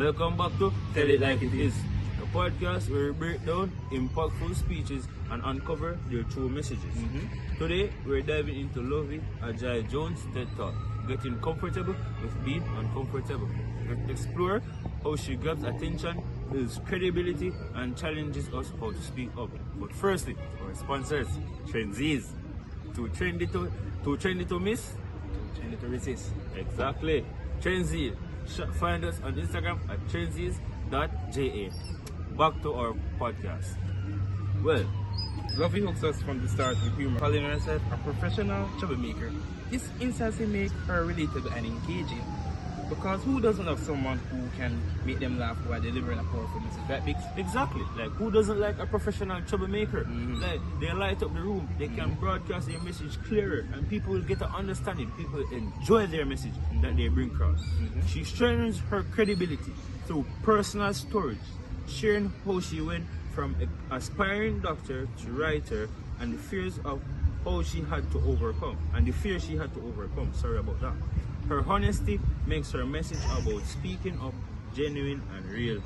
Welcome back to Tell It Like It Is, the podcast where we break down impactful speeches and uncover their true messages. Today, we're diving into Luvvie Ajayi Jones' TED Talk, Getting Comfortable with Being Uncomfortable. Let's explore how she grabs attention, builds credibility, and challenges us how to speak up. But firstly, our sponsors, Trendies. Too trendy to miss? Too trendy to resist. Exactly. Trendies. Find us on Instagram at trendies.ja. Back to our podcast. Well, Luvvie hooks us from the start with humor, calling herself a professional troublemaker. This instantly makes her relatable and engaging, because who doesn't have someone who can make them laugh while delivering a powerful message? That makes exactly. Like, who doesn't like a professional troublemaker? Like, they light up the room, they can broadcast their message clearer, and people will get an understanding. People enjoy their message that they bring across. She strengthens her credibility through personal stories, sharing how she went from aspiring doctor to writer and the fears of how she had to overcome, and the fear she had to overcome. Sorry about that. Her honesty makes her message about speaking up genuine and real.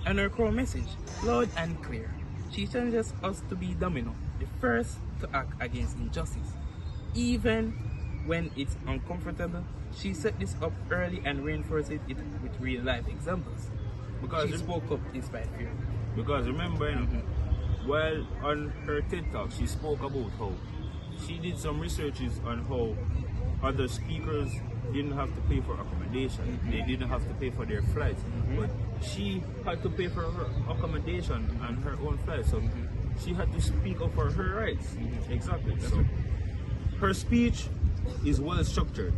And her core message, loud and clear. She challenges us to be domino, the first to act against injustice. Even when it's uncomfortable, she set this up early and reinforced it with real life examples. Because she spoke up despite fear. Because remember, while on her TED Talk, she spoke about how she did some researches on how other speakers didn't have to pay for accommodation. They didn't have to pay for their flights. But she had to pay for her accommodation and her own flight. So she had to speak up for her rights. Exactly. So her speech is well structured.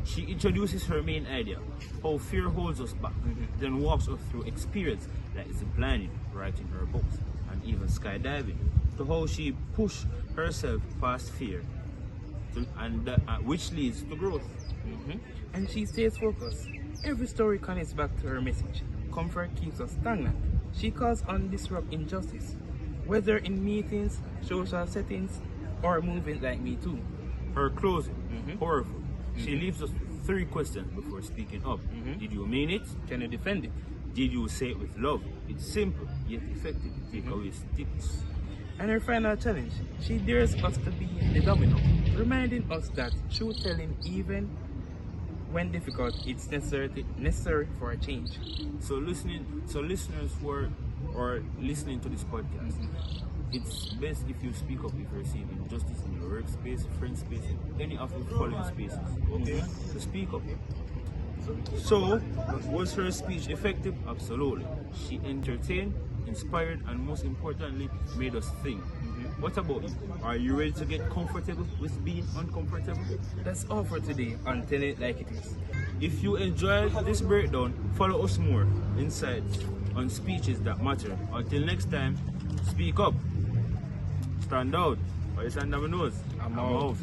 She introduces her main idea, how fear holds us back, then walks us through experience like ziplining, writing her books, and even skydiving, to how she pushed herself past fear, which leads to growth. And she stays focused. Every story connects back to her message. Comfort keeps us stagnant. She calls on disrupt injustice, whether in meetings, social settings, or movements like Me Too. Her closing, powerful. She leaves us with 3 questions before speaking up. Did you mean it? Can you defend it? Did you say it with love? It's simple yet effective. Take away sticks. And her final challenge, she dares us to be the domino, reminding us that truth telling, even when difficult, it's necessary for a change. So listeners who are listening to this podcast, it's best if you speak up if you receive injustice in your workspace, friend space, any of the following spaces. Okay? So speak up. So, was her speech effective? Absolutely. She entertained, inspired, and most importantly, made us think. What about you? Are you ready to get comfortable with being uncomfortable? That's all for today on Tell It Like It Is. If you enjoyed this breakdown, follow us more insights on speeches that matter. Until next time, speak up. Stand out. Or you stand on my nose. I'm out.